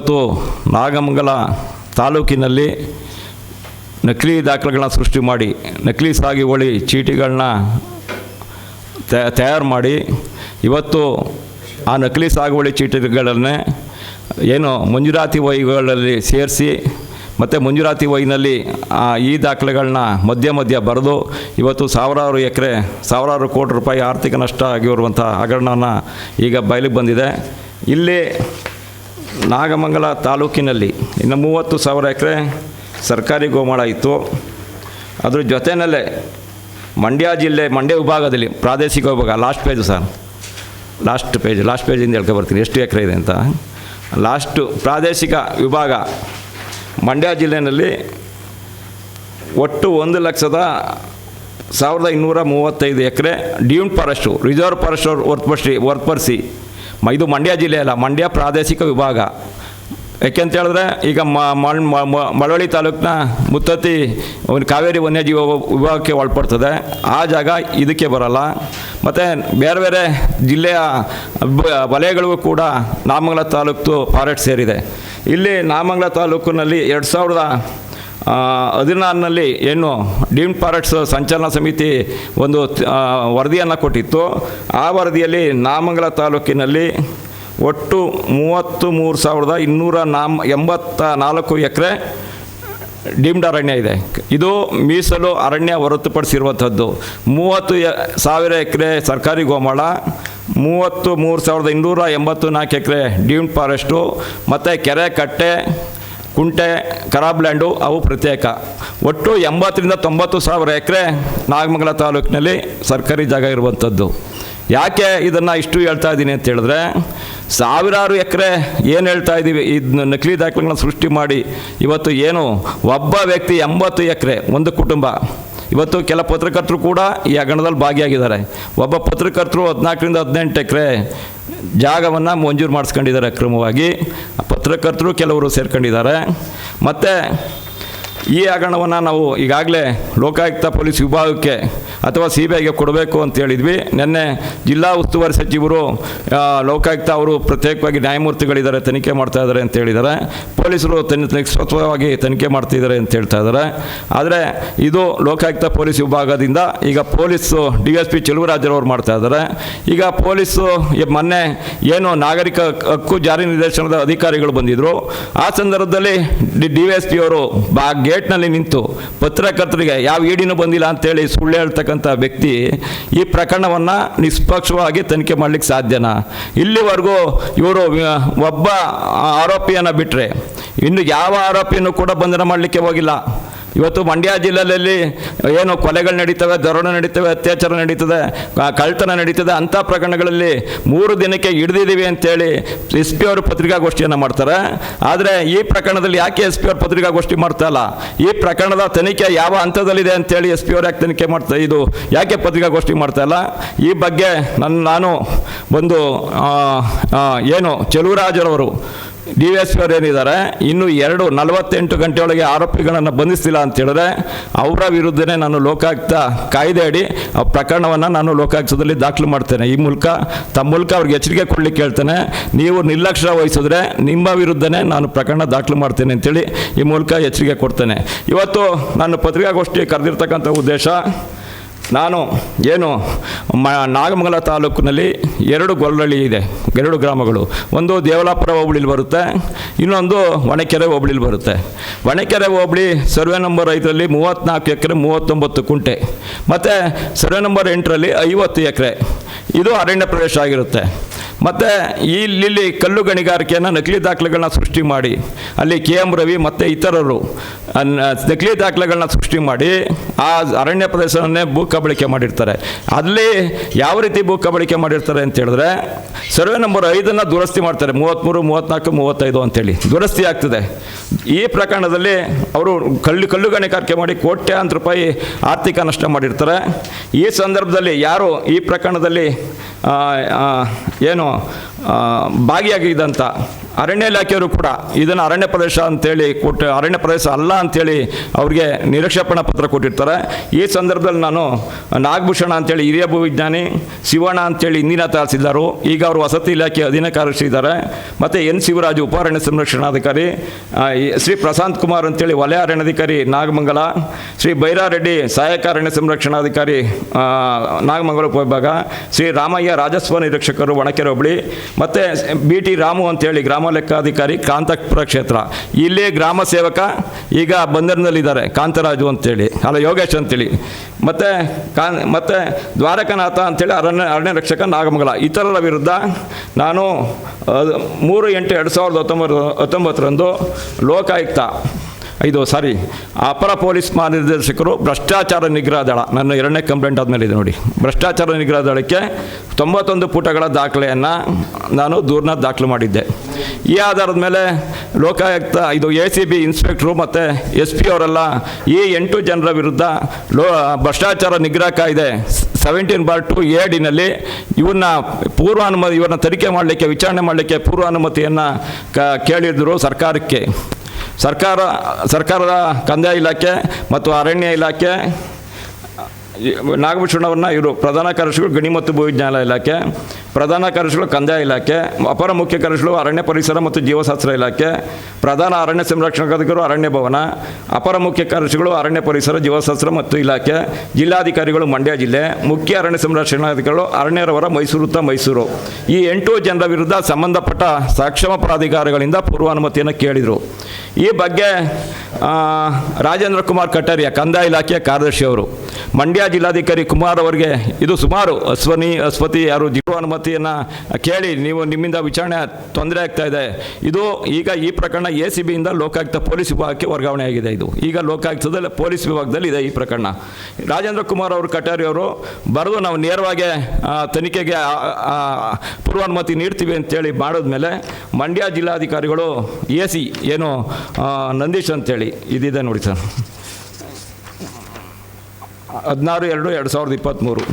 ಇವತ್ತು ನಾಗಮಂಗಲ ತಾಲೂಕಿನಲ್ಲಿ ನಕಲಿ ದಾಖಲೆಗಳನ್ನ ಸೃಷ್ಟಿ ಮಾಡಿ ನಕಲಿ ಸಾಗುವಳಿ ಚೀಟಿಗಳನ್ನ ತಯಾರು ಮಾಡಿ ಇವತ್ತು ಆ ನಕಲಿ ಸಾಗುವಳಿ ಚೀಟಿಗಳನ್ನೇ ಏನು ಮಂಜೂರಾತಿ ವಹಿಗಳಲ್ಲಿ ಸೇರಿಸಿ ಮತ್ತು ಮಂಜೂರಾತಿ ವಹಿನಲ್ಲಿ ಈ ದಾಖಲೆಗಳನ್ನ ಮಧ್ಯ ಬರೆದು ಇವತ್ತು ಸಾವಿರಾರು ಎಕರೆ ಸಾವಿರಾರು ಕೋಟಿ ರೂಪಾಯಿ ಆರ್ಥಿಕ ನಷ್ಟ ಆಗಿರುವಂಥ ಹಗರಣನ ಈಗ ಬಯಲಿಗೆ ಬಂದಿದೆ. ಇಲ್ಲಿ ನಾಗಮಂಗಲ ತಾಲೂಕಿನಲ್ಲಿ ಇನ್ನು 30,000 ಎಕರೆ ಸರ್ಕಾರಿ ಗೋಮಾಳ ಇತ್ತು. ಅದ್ರ ಜೊತೆಯಲ್ಲೇ ಮಂಡ್ಯ ಜಿಲ್ಲೆ ಮಂಡ್ಯ ವಿಭಾಗದಲ್ಲಿ ಪ್ರಾದೇಶಿಕ ವಿಭಾಗ ಲಾಸ್ಟ್ ಪೇಜಿಂದ ಹೇಳ್ಕೊಬರ್ತೀನಿ ಎಷ್ಟು ಎಕರೆ ಇದೆ ಅಂತ. ಲಾಸ್ಟು ಪ್ರಾದೇಶಿಕ ವಿಭಾಗ ಮಂಡ್ಯ ಜಿಲ್ಲೆಯಲ್ಲಿ ಒಟ್ಟು 1,01,235 ಎಕರೆ ಡೀಮ್ಡ್ ಫಾರೆಸ್ಟು ರಿಸರ್ವ್ ಫಾರೆಸ್ಟ್ ಹೊರತುಪಡಿಸಿ ಇದು ಮಂಡ್ಯ ಜಿಲ್ಲೆ ಅಲ್ಲ, ಮಂಡ್ಯ ಪ್ರಾದೇಶಿಕ ವಿಭಾಗ. ಯಾಕೆಂತ ಹೇಳಿದ್ರೆ ಈಗ ಮಳವಳ್ಳಿ ತಾಲೂಕಿನ ಮುತ್ತತ್ತಿ ಕಾವೇರಿ ವನ್ಯಜೀವ ವಿಭಾಗಕ್ಕೆ ಒಳಪಡ್ತದೆ, ಆ ಜಾಗ ಇದಕ್ಕೆ ಬರಲ್ಲ. ಮತ್ತು ಬೇರೆ ಬೇರೆ ಜಿಲ್ಲೆಯ ವಲಯಗಳಿಗೂ ಕೂಡ ನಾಗಮಂಗಲ ತಾಲೂಕು ಫಾರೆಸ್ಟ್ ಸೇರಿದೆ. ಇಲ್ಲಿ ನಾಗಮಂಗಲ ತಾಲೂಕಿನಲ್ಲಿ 2014ರಲ್ಲಿ ಏನು ಡೀಮ್ಡ್ ಫಾರೆಸ್ಟ್ ಸಂಚಾಲನಾ ಸಮಿತಿ ಒಂದು ವರದಿಯನ್ನು ಕೊಟ್ಟಿತ್ತು. ಆ ವರದಿಯಲ್ಲಿ ನಾಗಮಂಗಲ ತಾಲೂಕಿನಲ್ಲಿ ಒಟ್ಟು 33,284 ಎಕರೆ ಡೀಮ್ಡ್ ಅರಣ್ಯ ಇದೆ. ಇದು ಮೀಸಲು ಅರಣ್ಯ ಹೊರತುಪಡಿಸಿರುವಂಥದ್ದು. 30,000 ಎಕರೆ ಸರ್ಕಾರಿ ಗೋಮಾಳ, 33,284 ಎಕರೆ ಡೀಮ್ಡ್ ಫಾರೆಸ್ಟು ಮತ್ತು ಕೆರೆ ಕಟ್ಟೆ ಕುಂಟೆ ಖರಾಬ್ಲ್ಯಾಂಡು ಅವು ಪ್ರತ್ಯೇಕ. ಒಟ್ಟು 80,000-90,000 ಎಕರೆ ನಾಗಮಂಗಲ ತಾಲೂಕಿನಲ್ಲಿ ಸರ್ಕಾರಿ ಜಾಗ ಇರುವಂಥದ್ದು. ಯಾಕೆ ಇದನ್ನು ಇಷ್ಟು ಹೇಳ್ತಾ ಇದ್ದೀನಿ ಅಂತ ಹೇಳಿದ್ರೆ, ಸಾವಿರಾರು ಎಕರೆ ಏನು ಹೇಳ್ತಾ ಇದ್ದೀವಿ, ಇದು ನಕಲಿ ದಾಖಲೆಗಳನ್ನ ಸೃಷ್ಟಿ ಮಾಡಿ ಇವತ್ತು ಏನು ಒಬ್ಬ ವ್ಯಕ್ತಿ 80 ಎಕರೆ ಒಂದು ಕುಟುಂಬ. ಇವತ್ತು ಕೆಲ ಪತ್ರಕರ್ತರು ಕೂಡ ಈ ಹಗರಣದಲ್ಲಿ ಭಾಗಿಯಾಗಿದ್ದಾರೆ. ಒಬ್ಬ ಪತ್ರಕರ್ತರು 14-18 ಎಕರೆ ಜಾಗವನ್ನು ಮಂಜೂರು ಮಾಡಿಸ್ಕೊಂಡಿದ್ದಾರೆ ಅಕ್ರಮವಾಗಿ. ಪತ್ರಕರ್ತರು ಕೆಲವರು ಸೇರ್ಕೊಂಡಿದ್ದಾರೆ. ಮತ್ತು ಈ ಹಗರಣವನ್ನು ನಾವು ಈಗಾಗಲೇ ಲೋಕಾಯುಕ್ತ ಪೊಲೀಸ್ ವಿಭಾಗಕ್ಕೆ ಅಥವಾ CBIಗೆ ಕೊಡಬೇಕು ಅಂತ ಹೇಳಿದ್ವಿ. ನಿನ್ನೆ ಜಿಲ್ಲಾ ಉಸ್ತುವಾರಿ ಸಚಿವರು ಲೋಕಾಯುಕ್ತ ಅವರು ಪ್ರತ್ಯೇಕವಾಗಿ ನ್ಯಾಯಮೂರ್ತಿಗಳಿದ್ದಾರೆ, ತನಿಖೆ ಮಾಡ್ತಾ ಇದ್ದಾರೆ ಅಂತ ಹೇಳಿದ್ದಾರೆ. ಪೊಲೀಸರು ಸ್ವತಃವಾಗಿ ತನಿಖೆ ಮಾಡ್ತಿದ್ದಾರೆ ಅಂತ ಹೇಳ್ತಾ ಇದ್ದಾರೆ. ಆದರೆ ಇದು ಲೋಕಾಯುಕ್ತ ಪೊಲೀಸ್ ವಿಭಾಗದಿಂದ ಈಗ ಪೊಲೀಸು DSP ಚೆಲುವರಾಜರವರು ಮಾಡ್ತಾ ಇದ್ದಾರೆ. ಈಗ ಪೊಲೀಸು ಮೊನ್ನೆ ಏನು ನಾಗರಿಕ ಹಕ್ಕು ಜಾರಿ ನಿರ್ದೇಶನದ ಅಧಿಕಾರಿಗಳು ಬಂದಿದ್ದರು. ಆ ಸಂದರ್ಭದಲ್ಲಿ DSP ಅವರು ಗೇಟ್ನಲ್ಲಿ ನಿಂತು ಪತ್ರಕರ್ತರಿಗೆ ಯಾವ ಇಡಿನೂ ಬಂದಿಲ್ಲ ಅಂತೇಳಿ ಸುಳ್ಳು ಹೇಳ್ತಕ್ಕಂಥ ವ್ಯಕ್ತಿ ಈ ಪ್ರಕರಣವನ್ನು ನಿಷ್ಪಕ್ಷವಾಗಿ ತನಿಖೆ ಮಾಡಲಿಕ್ಕೆ ಸಾಧ್ಯನಾ? ಇಲ್ಲಿವರೆಗೂ ಇವರು ಒಬ್ಬ ಆರೋಪಿಯನ್ನು ಬಿಟ್ಟರೆ ಇನ್ನು ಯಾವ ಆರೋಪಿಯನ್ನು ಕೂಡ ಬಂಧನ ಮಾಡಲಿಕ್ಕೆ ಹೋಗಿಲ್ಲ. ಇವತ್ತು ಮಂಡ್ಯ ಜಿಲ್ಲೆಯಲ್ಲಿ ಏನು ಕೊಲೆಗಳು ನಡೀತವೆ, ದರೋಡೆ ನಡೀತವೆ, ಅತ್ಯಾಚಾರ ನಡೀತದೆ, ಕಳ್ಳತನ ನಡೀತದೆ. ಅಂಥ ಪ್ರಕರಣಗಳಲ್ಲಿ 3 ದಿನಕ್ಕೆ ಹಿಡಿದಿದ್ದೀವಿ ಅಂತೇಳಿ SP ಅವರು ಪತ್ರಿಕಾಗೋಷ್ಠಿಯನ್ನು ಮಾಡ್ತಾರೆ. ಆದರೆ ಈ ಪ್ರಕರಣದಲ್ಲಿ ಯಾಕೆ SP ಅವರು ಪತ್ರಿಕಾಗೋಷ್ಠಿ ಮಾಡ್ತಾ ಇಲ್ಲ? ಈ ಪ್ರಕರಣದ ತನಿಖೆ ಯಾವ ಹಂತದಲ್ಲಿದೆ ಅಂತೇಳಿ SP ಅವರು ಯಾಕೆ ತನಿಖೆ ಇದು ಯಾಕೆ ಪತ್ರಿಕಾಗೋಷ್ಠಿ ಮಾಡ್ತಾ ಇಲ್ಲ? ಈ ಬಗ್ಗೆ ನಾನು ಒಂದು ಏನು ಚೆಲುವರಾಜರವರು DSP ಅವರು ಏನಿದ್ದಾರೆ, ಇನ್ನು 48 ಗಂಟೆಯೊಳಗೆ ಆರೋಪಿಗಳನ್ನು ಬಂಧಿಸ್ತಿಲ್ಲ ಅಂತ ಹೇಳಿದ್ರೆ ಅವರ ವಿರುದ್ಧನೇ ನಾನು ಲೋಕಾಯುಕ್ತ ಕಾಯ್ದೆ ಅಡಿ ಆ ಪ್ರಕರಣವನ್ನು ನಾನು ಲೋಕಾಯುಕ್ತದಲ್ಲಿ ದಾಖಲು ಮಾಡ್ತೇನೆ. ಈ ಮೂಲಕ ತಮ್ಮ ಮೂಲಕ ಅವ್ರಿಗೆ ಎಚ್ಚರಿಕೆ ಕೊಡಲಿಕ್ಕೆ ಹೇಳ್ತೇನೆ. ನೀವು ನಿರ್ಲಕ್ಷ್ಯ ವಹಿಸಿದ್ರೆ ನಿಮ್ಮ ವಿರುದ್ಧನೇ ನಾನು ಪ್ರಕರಣ ದಾಖಲು ಮಾಡ್ತೇನೆ ಅಂತೇಳಿ ಈ ಮೂಲಕ ಎಚ್ಚರಿಕೆ ಕೊಡ್ತೇನೆ. ಇವತ್ತು ನಾನು ಪತ್ರಿಕಾಗೋಷ್ಠಿ ಕರೆದಿರ್ತಕ್ಕಂಥ ಉದ್ದೇಶ, ನಾನು ಏನು ನಾಗಮಂಗಲ ತಾಲೂಕಿನಲ್ಲಿ 2 ಗೊಲ್ಲಳ್ಳಿ ಇದೆ, 2 ಗ್ರಾಮಗಳು. ಒಂದು ದೇವಲಾಪುರ ಹೋಬಳಿಲಿ ಬರುತ್ತೆ, ಇನ್ನೊಂದು ಹೊಣೆಕೆರೆ ಹೋಬಳಿಲಿ ಬರುತ್ತೆ. ಹೊಣೆಕೆರೆ ಹೋಬಳಿ ಸರ್ವೆ ನಂಬರ್ 5ರಲ್ಲಿ 34 ಎಕರೆ 39 ಕುಂಟೆ, ಮತ್ತು ಸರ್ವೆ ನಂಬರ್ 8ರಲ್ಲಿ 50 ಎಕರೆ ಇದು ಅರಣ್ಯ ಪ್ರದೇಶ ಆಗಿರುತ್ತೆ. ಮತ್ತು ಇಲ್ಲಿ ಕಲ್ಲು ಗಣಿಗಾರಿಕೆಯನ್ನು ನಕಲಿ ದಾಖಲೆಗಳನ್ನ ಸೃಷ್ಟಿ ಮಾಡಿ ಅಲ್ಲಿ KM ರವಿ ಮತ್ತು ಇತರರು ನಕಲಿ ದಾಖಲೆಗಳನ್ನ ಸೃಷ್ಟಿ ಮಾಡಿ ಆ ಅರಣ್ಯ ಪ್ರದೇಶವನ್ನೇ ಭೂ ಕಬಳಿಕೆ ಮಾಡಿರ್ತಾರೆ. ಅಲ್ಲಿ ಯಾವ ರೀತಿ ಭೂ ಕಬಳಿಕೆ ಮಾಡಿರ್ತಾರೆ ಅಂತ ಹೇಳಿದ್ರೆ, ಸರ್ವೆ ನಂಬರ್ 5ಅನ್ನು ದುರಸ್ತಿ ಮಾಡ್ತಾರೆ, 33, 34, 35 ಅಂತೇಳಿ ದುರಸ್ತಿ ಆಗ್ತದೆ. ಈ ಪ್ರಕರಣದಲ್ಲಿ ಅವರು ಕಲ್ಲು ಗಣಿಗಾರಿಕೆ ಮಾಡಿ ಕೋಟ್ಯಾಂತರ ರೂಪಾಯಿ ಆರ್ಥಿಕ ನಷ್ಟ ಮಾಡಿರ್ತಾರೆ. ಈ ಸಂದರ್ಭದಲ್ಲಿ ಯಾರು ಈ ಪ್ರಕರಣದಲ್ಲಿ ಏನು ಭಾಗಿಯಾಗಿದ್ದಂಥ ಅರಣ್ಯ ಇಲಾಖೆಯವರು ಕೂಡ ಇದನ್ನು ಅರಣ್ಯ ಪ್ರದೇಶ ಅಂತೇಳಿ ಕೊಟ್ಟು ಅರಣ್ಯ ಪ್ರದೇಶ ಅಲ್ಲ ಅಂಥೇಳಿ ಅವ್ರಿಗೆ ನಿರೀಕ್ಷಾಪಣಾ ಪತ್ರ ಕೊಟ್ಟಿರ್ತಾರೆ. ಈ ಸಂದರ್ಭದಲ್ಲಿ ನಾನು ನಾಗಭೂಷಣ ಅಂತೇಳಿ ಹಿರಿಯ ಭೂವಿಜ್ಞಾನಿ, ಶಿವಣ್ಣ ಅಂತೇಳಿ ಇಂದಿನ ತಹಸೀಲ್ದಾರು, ಈಗ ಅವರು ವಸತಿ ಇಲಾಖೆ ಅಧೀನ ಕಾರ್ಯದರ್ಶಿ ಇದ್ದಾರೆ, ಮತ್ತು ಎನ್ ಶಿವರಾಜು ಉಪ ಅರಣ್ಯ ಸಂರಕ್ಷಣಾಧಿಕಾರಿ, ಶ್ರೀ ಪ್ರಶಾಂತ್ ಕುಮಾರ್ ಅಂತೇಳಿ ವಲಯ ಅರಣ್ಯಾಧಿಕಾರಿ ನಾಗಮಂಗಲ, ಶ್ರೀ ಬೈರಾರೆಡ್ಡಿ ಸಹಾಯಕ ಅರಣ್ಯ ಸಂರಕ್ಷಣಾಧಿಕಾರಿ ನಾಗಮಂಗಲ ಉಪವಿಭಾಗ, ಶ್ರೀ ರಾಮಯ್ಯ ರಾಜಸ್ವ ನಿರೀಕ್ಷಕರು ಒಣಕೆರೆ ಹೋಬಳಿ, ಮತ್ತು ಬಿ ಟಿ ರಾಮು ಅಂತೇಳಿ ಗ್ರಾಮ ಲೆಕ್ಕಾಧಿಕಾರಿ ಕಾಂತಪುರ ಕ್ಷೇತ್ರ. ಇಲ್ಲಿ ಗ್ರಾಮ ಸೇವಕ ಈಗ ಬಂದರಿನಲ್ಲಿದ್ದಾರೆ ಕಾಂತರಾಜು ಅಂತೇಳಿ, ಅಲ್ಲ ಯೋಗೇಶ್ ಅಂತೇಳಿ, ಮತ್ತು ದ್ವಾರಕನಾಥ ಅಂತೇಳಿ ಅರಣ್ಯ ರಕ್ಷಕ ನಾಗಮಂಗಲ. ಇತರರ ವಿರುದ್ಧ ನಾನು 3/8/2019 ಲೋಕಾಯುಕ್ತ ಅಪರ ಪೊಲೀಸ್ ಮಹಾನಿರ್ದೇಶಕರು ಭ್ರಷ್ಟಾಚಾರ ನಿಗ್ರಹ ದಳ, ನನ್ನ 2ನೇ ಕಂಪ್ಲೇಂಟ್ ಆದಮೇಲೆ ಇದೆ ನೋಡಿ, ಭ್ರಷ್ಟಾಚಾರ ನಿಗ್ರಹ ದಳಕ್ಕೆ 91 ಪುಟಗಳ ದಾಖಲೆಯನ್ನು ನಾನು ದೂರನ್ನ ದಾಖಲು ಮಾಡಿದ್ದೆ. ಈ ಆಧಾರದ ಮೇಲೆ ಲೋಕಾಯುಕ್ತ ACB ಇನ್ಸ್ಪೆಕ್ಟ್ರು ಮತ್ತು SP ಅವರೆಲ್ಲ ಈ 8 ಜನರ ವಿರುದ್ಧ ಭ್ರಷ್ಟಾಚಾರ ನಿಗ್ರಹ ಕಾಯ್ದೆ 17/2 ADನಲ್ಲಿ ಇವ್ರನ್ನ ತನಿಖೆ ಮಾಡಲಿಕ್ಕೆ, ವಿಚಾರಣೆ ಮಾಡಲಿಕ್ಕೆ ಪೂರ್ವಾನುಮತಿಯನ್ನು ಕೇಳಿದ್ರು ಸರ್ಕಾರಕ್ಕೆ. ಸರ್ಕಾರದ ಕಂದಾಯ ಇಲಾಖೆ ಮತ್ತು ಅರಣ್ಯ ಇಲಾಖೆ, ನಾಗಭೂಷಣವ್ರನ್ನ ಇವರು ಪ್ರಧಾನ ಕಾರ್ಯದರ್ಶಿಗಳು ಗಣಿ ಮತ್ತು ಭೂವಿಜ್ಞಾನ ಇಲಾಖೆ, ಪ್ರಧಾನ ಕಾರ್ಯದರ್ಶಿಗಳು ಕಂದಾಯ ಇಲಾಖೆ, ಅಪರ ಮುಖ್ಯ ಕಾರ್ಯದರ್ಶಿಗಳು ಅರಣ್ಯ ಪರಿಸರ ಮತ್ತು ಜೀವಶಾಸ್ತ್ರ ಇಲಾಖೆ, ಪ್ರಧಾನ ಅರಣ್ಯ ಸಂರಕ್ಷಣಾಧಿಕಾರಿಗಳು ಅರಣ್ಯ ಭವನ, ಅಪರ ಮುಖ್ಯ ಕಾರ್ಯದರ್ಶಿಗಳು ಅರಣ್ಯ ಪರಿಸರ ಜೀವಶಾಸ್ತ್ರ ಮತ್ತು ಇಲಾಖೆ, ಜಿಲ್ಲಾಧಿಕಾರಿಗಳು ಮಂಡ್ಯ ಜಿಲ್ಲೆ, ಮುಖ್ಯ ಅರಣ್ಯ ಸಂರಕ್ಷಣಾಧಿಕಾರಿಗಳು ಅರಣ್ಯರವರ ಮೈಸೂರು. ಈ 8 ಜನರ ವಿರುದ್ಧ ಸಂಬಂಧಪಟ್ಟ ಸಕ್ಷಮ ಪ್ರಾಧಿಕಾರಗಳಿಂದ ಪೂರ್ವಾನುಮತಿಯನ್ನು ಕೇಳಿದರು. ಈ ಬಗ್ಗೆ ರಾಜೇಂದ್ರ ಕುಮಾರ್ ಕಟಾರಿಯಾ ಕಂದಾಯ ಇಲಾಖೆಯ ಕಾರ್ಯದರ್ಶಿ ಅವರು ಮಂಡ್ಯ ಜಿಲ್ಲಾಧಿಕಾರಿ ಕುಮಾರ್ ಅವರಿಗೆ ಇದು ಸುಮಾರು ಅಶ್ವತಿ ಅನುಮತಿಯನ್ನು ಕೇಳಿ ನಿಮ್ಮಿಂದ ವಿಚಾರಣೆ ತೊಂದರೆ ಆಗ್ತಾ ಇದೆ, ಇದು ಈಗ ಈ ಪ್ರಕರಣ ACBಯಿಂದ ಲೋಕಾಯುಕ್ತ ಪೊಲೀಸ್ ವಿಭಾಗಕ್ಕೆ ವರ್ಗಾವಣೆ ಆಗಿದೆ, ಇದು ಈಗ ಲೋಕಾಯುಕ್ತದಲ್ಲಿ ಪೊಲೀಸ್ ವಿಭಾಗದಲ್ಲಿ ಇದೆ ಈ ಪ್ರಕರಣ. ರಾಜೇಂದ್ರ ಕುಮಾರ್ ಅವರು ಕಟಾರಿ ಅವರು ಬರೆದು ನಾವು ನೇರವಾಗಿ ತನಿಖೆಗೆ ಪೂರ್ವಾನುಮತಿ ನೀಡ್ತೀವಿ ಅಂತೇಳಿ ಮಾಡಿದ್ಮೇಲೆ ಮಂಡ್ಯ ಜಿಲ್ಲಾಧಿಕಾರಿಗಳು AC ಏನು ನಂದೀಶ್ ಅಂತೇಳಿ ಇದಿದೆ ನೋಡಿ ಸರ್, 16/2/2023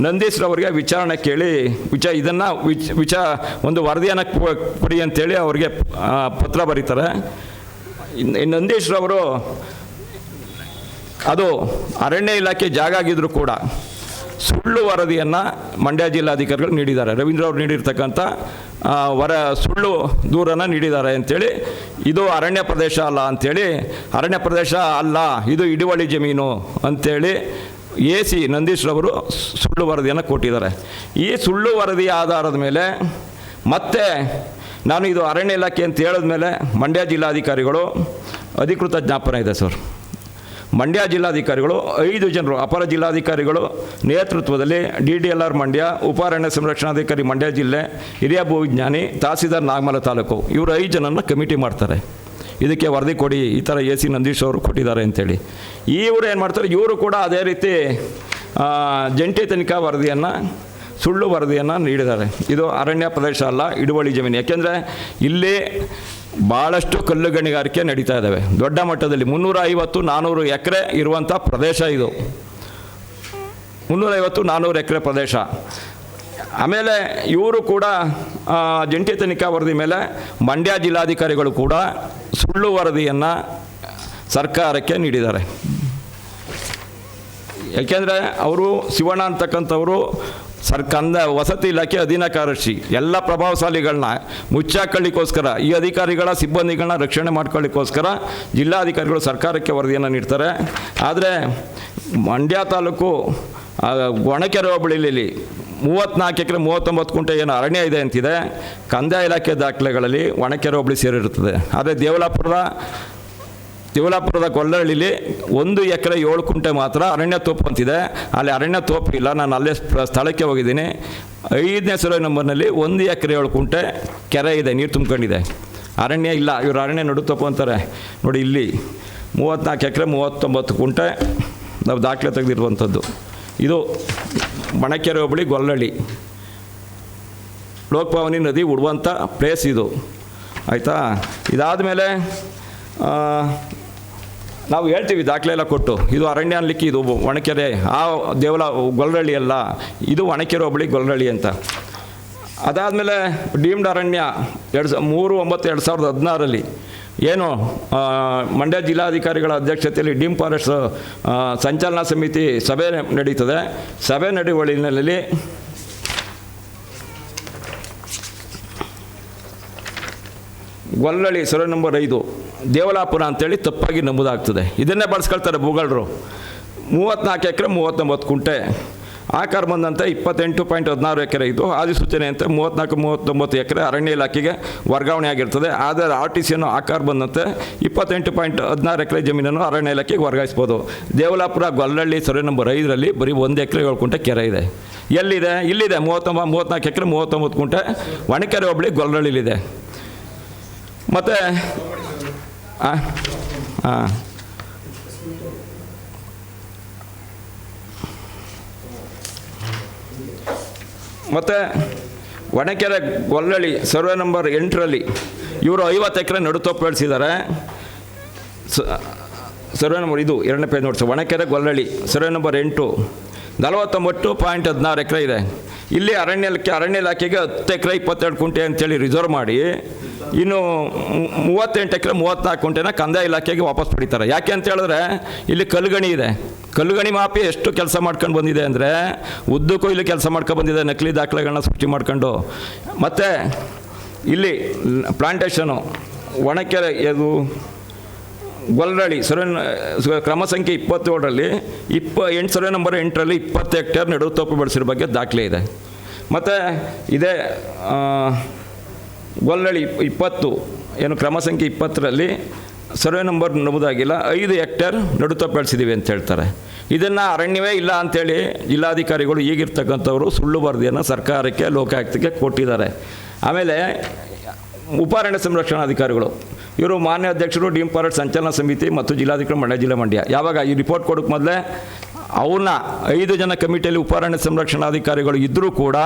ನಂದೀಶ್ರವರಿಗೆ ವಿಚಾರಣೆ ಕೇಳಿ ಇದನ್ನು ಒಂದು ವರದಿಯನ್ನು ಕೊಡಿ ಅಂತೇಳಿ ಅವರಿಗೆ ಪತ್ರ ಬರೀತಾರೆ. ನಂದೀಶ್ರವರು ಅದು ಅರಣ್ಯ ಇಲಾಖೆ ಜಾಗ ಆಗಿದ್ದರೂ ಕೂಡ ಸುಳ್ಳು ವರದಿಯನ್ನು ಮಂಡ್ಯ ಜಿಲ್ಲಾಧಿಕಾರಿಗಳು ನೀಡಿದ್ದಾರೆ. ರವೀಂದ್ರ ಅವರು ನೀಡಿರ್ತಕ್ಕಂಥ ಸುಳ್ಳು ದೂರನ್ನು ನೀಡಿದ್ದಾರೆ ಅಂಥೇಳಿ, ಇದು ಅರಣ್ಯ ಪ್ರದೇಶ ಅಲ್ಲ ಅಂಥೇಳಿ, ಅರಣ್ಯ ಪ್ರದೇಶ ಅಲ್ಲ ಇದು ಹಿಡುವಳಿ ಜಮೀನು ಅಂಥೇಳಿ AC ನಂದೀಶ್ರವರು ಸುಳ್ಳು ವರದಿಯನ್ನು ಕೊಟ್ಟಿದ್ದಾರೆ. ಈ ಸುಳ್ಳು ವರದಿಯ ಆಧಾರದ ಮೇಲೆ ಮತ್ತೆ ನಾನು ಇದು ಅರಣ್ಯ ಇಲಾಖೆ ಅಂತ ಹೇಳಿದ್ಮೇಲೆ ಮಂಡ್ಯ ಜಿಲ್ಲಾಧಿಕಾರಿಗಳು ಅಧಿಕೃತ ಜ್ಞಾಪನ ಇದೆ ಸರ್, ಮಂಡ್ಯ ಜಿಲ್ಲಾಧಿಕಾರಿಗಳು 5 ಜನರು ಅಪರ ಜಿಲ್ಲಾಧಿಕಾರಿಗಳು ನೇತೃತ್ವದಲ್ಲಿ DDLR ಮಂಡ್ಯ, ಉಪ ಅರಣ್ಯ ಸಂರಕ್ಷಣಾಧಿಕಾರಿ ಮಂಡ್ಯ ಜಿಲ್ಲೆ, ಹಿರಿಯ ಭೂವಿಜ್ಞಾನಿ, ತಹಸೀಲ್ದಾರ್ ನಾಗಮಲ ತಾಲೂಕು, ಇವರು 5 ಜನರನ್ನು ಕಮಿಟಿ ಮಾಡ್ತಾರೆ. ಇದಕ್ಕೆ ವರದಿ ಕೊಡಿ, ಈ ಥರ AC ನಂದೀಶ್ ಅವರು ಕೊಟ್ಟಿದ್ದಾರೆ ಅಂತೇಳಿ. ಇವರು ಏನು ಮಾಡ್ತಾರೆ, ಇವರು ಕೂಡ ಅದೇ ರೀತಿ ಜಂಟಿ ತನಿಖಾ ವರದಿಯನ್ನು ಸುಳ್ಳು ವರದಿಯನ್ನು ನೀಡಿದ್ದಾರೆ. ಇದು ಅರಣ್ಯ ಪ್ರದೇಶ ಅಲ್ಲ, ಹಿಡುವಳಿ ಜಮೀನು. ಯಾಕೆಂದರೆ ಇಲ್ಲಿ ಭಾಳಷ್ಟು ಕಲ್ಲು ಗಣಿಗಾರಿಕೆ ನಡೀತಾ ಇದ್ದಾವೆ ದೊಡ್ಡ ಮಟ್ಟದಲ್ಲಿ. 350-400 ಎಕರೆ ಇರುವಂಥ ಪ್ರದೇಶ ಇದು, 350-400 ಎಕರೆ ಪ್ರದೇಶ. ಆಮೇಲೆ ಇವರು ಕೂಡ ಜಂಟಿ ತನಿಖಾ ವರದಿ ಮೇಲೆ ಮಂಡ್ಯ ಜಿಲ್ಲಾಧಿಕಾರಿಗಳು ಕೂಡ ಸುಳ್ಳು ವರದಿಯನ್ನು ಸರ್ಕಾರಕ್ಕೆ ನೀಡಿದ್ದಾರೆ. ಯಾಕೆಂದರೆ ಅವರು ಶಿವಣ್ಣ ಅಂತಕ್ಕಂಥವರು ವಸತಿ ಇಲಾಖೆ ಅಧೀನ ಕಾರ್ಯದರ್ಶಿ, ಎಲ್ಲ ಪ್ರಭಾವಶಾಲಿಗಳನ್ನ ಮುಚ್ಚಾಕೊಳ್ಳಿಕ್ಕೋಸ್ಕರ, ಈ ಅಧಿಕಾರಿಗಳ ಸಿಬ್ಬಂದಿಗಳನ್ನ ರಕ್ಷಣೆ ಮಾಡ್ಕೊಳ್ಳಿಕ್ಕೋಸ್ಕರ ಜಿಲ್ಲಾಧಿಕಾರಿಗಳು ಸರ್ಕಾರಕ್ಕೆ ವರದಿಯನ್ನು ನೀಡ್ತಾರೆ. ಆದರೆ ಮಂಡ್ಯ ತಾಲೂಕು ಒಣಕೆರೆ ಹೋಬಳಿಲಿ 34 ಎಕರೆ 39 ಕುಂಟೆ ಏನು ಅರಣ್ಯ ಇದೆ ಅಂತಿದೆ, ಕಂದಾಯ ಇಲಾಖೆ ದಾಖಲೆಗಳಲ್ಲಿ ಒಣಕೆರೆ ಹೋಬಳಿ ಸೇರಿರುತ್ತದೆ. ಆದರೆ ದೇವಲಾಪುರದ ಗೊಲ್ಲಹಳ್ಳಿಲಿ 1 ಎಕರೆ 7 ಕುಂಟೆ ಮಾತ್ರ ಅರಣ್ಯ ತೋಪು ಅಂತಿದೆ. ಅಲ್ಲಿ ಅರಣ್ಯ ತೋಪು ಇಲ್ಲ. ನಾನು ಅಲ್ಲೇ ಸ್ಥಳಕ್ಕೆ ಹೋಗಿದ್ದೀನಿ. 5ನೇ ಸರ್ವೆ ನಂಬರ್ನಲ್ಲಿ 1 ಎಕರೆ 7 ಕುಂಟೆ ಕೆರೆ ಇದೆ, ನೀರು ತುಂಬ್ಕೊಂಡಿದೆ, ಅರಣ್ಯ ಇಲ್ಲ. ಇವರು ಅರಣ್ಯ ನಡುತೋಪು ಅಂತಾರೆ ನೋಡಿ. ಇಲ್ಲಿ 34 ಎಕರೆ 39 ಕುಂಟೆ ನಾವು ದಾಖಲೆ ತೆಗೆದಿರುವಂಥದ್ದು. ಇದು ಬಣಕೆರೆ ಹೋಬಳಿ ಗೊಲ್ಲಹಳ್ಳಿ, ಲೋಕಭವಾನಿ ನದಿ ಉಡುವಂಥ ಪ್ಲೇಸ್ ಇದು, ಆಯಿತಾ. ಇದಾದ ಮೇಲೆ ನಾವು ಹೇಳ್ತೀವಿ ದಾಖಲೆ ಎಲ್ಲ ಕೊಟ್ಟು, ಇದು ಅರಣ್ಯ ಅನ್ಲಿಕ್ಕೆ ಇದು ಒಣಕೆರೆ, ಗೊಲ್ಲಹಳ್ಳಿ ಅಲ್ಲ, ಇದು ಒಣಕೆರೆ ಹೋಬಳಿ ಗೊಲ್ಲಹಳ್ಳಿ ಅಂತ. ಅದಾದಮೇಲೆ ಡೀಮ್ಡ್ ಅರಣ್ಯ 3/9/2016 ಏನು ಮಂಡ್ಯ ಜಿಲ್ಲಾಧಿಕಾರಿಗಳ ಅಧ್ಯಕ್ಷತೆಯಲ್ಲಿ ಡೀಮ್ ಫಾರೆಸ್ಟ್ ಸಂಚಾಲನಾ ಸಮಿತಿ ಸಭೆ ನಡೀತದೆ. ಸಭೆ ನಡೆಯುವಳಿನಲ್ಲಿ ಗೊಲ್ಲಳ್ಳಿ ಸರ್ವೆ ನಂಬರ್ 5 ದೇವಲಾಪುರ ಅಂತೇಳಿ ತಪ್ಪಾಗಿ ನಮೂದಾಗ್ತದೆ. ಇದನ್ನೇ ಬಳಸ್ಕೊಳ್ತಾರೆ ಭೂಗಳರು. 34 ಎಕರೆ 39 ಕುಂಟೆ ಆಕಾರ ಬಂದಂತೆ 28.16 ಎಕರೆ ಇದು ಅಧಿಸೂಚನೆ ಅಂತ 34-39 ಎಕರೆ ಅರಣ್ಯ ಇಲಾಖೆಗೆ ವರ್ಗಾವಣೆ ಆಗಿರ್ತದೆ. ಆದರೆ RTCಯನ್ನು ಆಕಾರ ಬಂದಂತೆ 28.16 ಎಕರೆ ಜಮೀನನ್ನು ಅರಣ್ಯ ಇಲಾಖೆಗೆ ವರ್ಗಾಯಿಸ್ಬೋದು. ದೇವಲಾಪುರ ಗೊಲ್ಲಳ್ಳಿ ಸರ್ವೆ ನಂಬರ್ 5ರಲ್ಲಿ ಬರೀ 1 ಎಕರೆ 7 ಕುಂಟೆ ಕೆರೆ ಇದೆ. ಎಲ್ಲಿದೆ? ಇಲ್ಲಿದೆ. 34 ಎಕರೆ 39 ಕುಂಟೆ ಒಣಕೆರೆ ಹೋಬಳಿ ಗೊಲ್ಲಳ್ಳಿಲಿದೆ. ಮತ್ತು ಮತ್ತು ಒಣಕೆರೆ ಗೊಲ್ಲಳ್ಳಿ ಸರ್ವೆ ನಂಬರ್ 8ರಲ್ಲಿ ಇವರು 50 ಎಕರೆ ನಡುತೋಪು ಬೆಳೆಸಿದ್ದಾರೆ. ಸರ್ವೆ ನಂಬರ್ ಇದು 2ನೇ ಪೇಜ್ ನೋಡ್ಸಿ. ಒಣಕೆರೆ ಗೊಲ್ಲಳ್ಳಿ ಸರ್ವೆ ನಂಬರ್ 8 49.16 ಎಕರೆ ಇದೆ. ಇಲ್ಲಿ ಅರಣ್ಯ ಇಲಾಖೆಗೆ 10 ಎಕರೆ 22 ಕುಂಟೆ ಅಂತೇಳಿ ರಿಸರ್ವ್ ಮಾಡಿ ಇನ್ನು 38 ಎಕರೆ 34 ಕುಂಟೆನ ಕಂದಾಯ ಇಲಾಖೆಗೆ ವಾಪಸ್ ಪಡಿತಾರೆ. ಯಾಕೆ ಅಂತ ಹೇಳಿದ್ರೆ ಇಲ್ಲಿ ಕಲ್ಲುಗಣಿ ಇದೆ. ಕಲ್ಲುಗಣಿ ಮಾಫಿ ಎಷ್ಟು ಕೆಲಸ ಮಾಡ್ಕೊಂಡು ಬಂದಿದೆ ಅಂದರೆ ಉದ್ದಕ್ಕೂ ಇಲ್ಲಿ ಕೆಲಸ ಮಾಡ್ಕೊಂಡು ಬಂದಿದೆ, ನಕಲಿ ದಾಖಲೆಗಳನ್ನ ಸೃಷ್ಟಿ ಮಾಡ್ಕೊಂಡು. ಮತ್ತು ಇಲ್ಲಿ ಪ್ಲಾಂಟೇಷನು ಒಣಕೆರೆ ಇದು ಗೊಲ್ಲಳ್ಳಿ ಕ್ರಮ ಸಂಖ್ಯೆ 27ರಲ್ಲಿ 8 ಸರ್ವೆ ನಂಬರ್ 8ರಲ್ಲಿ 20 ಹೆಕ್ಟೇರ್ ನಡುತೋಪು ಬೆಳೆಸಿರೋ ಬಗ್ಗೆ ದಾಖಲೆ ಇದೆ. ಮತ್ತು ಇದೇ ಗೊಲ್ಲಳ್ಳಿ 20 ಏನು ಕ್ರಮ ಸಂಖ್ಯೆ 20ರಲ್ಲಿ ಸರ್ವೆ ನಂಬರ್ ನಮೂದಾಗಿಲ್ಲ, 5 ಹೆಕ್ಟೇರ್ ನಡುತೋಪು ಬೆಳೆಸಿದ್ದೀವಿ ಅಂತ ಹೇಳ್ತಾರೆ. ಇದನ್ನು ಅರಣ್ಯವೇ ಇಲ್ಲ ಅಂಥೇಳಿ ಜಿಲ್ಲಾಧಿಕಾರಿಗಳು ಈಗಿರ್ತಕ್ಕಂಥವರು ಸುಳ್ಳು ವರದಿಯನ್ನು ಸರ್ಕಾರಕ್ಕೆ ಲೋಕಾಯುಕ್ತಕ್ಕೆ ಕೊಟ್ಟಿದ್ದಾರೆ. ಆಮೇಲೆ ಉಪಾರಣ್ಯ ಸಂರಕ್ಷಣಾಧಿಕಾರಿಗಳು ಇವರು ಮಾನ್ಯ ಅಧ್ಯಕ್ಷರು ಡೀಮ್ ಫಾರೆಸ್ಟ್ ಸಂಚಾಲನಾ ಸಮಿತಿ ಮತ್ತು ಜಿಲ್ಲಾಧಿಕಾರಿ ಮಂಡ್ಯ ಯಾವಾಗ ಈ ರಿಪೋರ್ಟ್ ಕೊಡೋಕ್ಕೆ ಮೊದಲೇ ಅವ್ರನ್ನ 5 ಜನ ಕಮಿಟಿಯಲ್ಲಿ ಉಪಾರಣ್ಯ ಸಂರಕ್ಷಣಾಧಿಕಾರಿಗಳು ಇದ್ದರೂ ಕೂಡ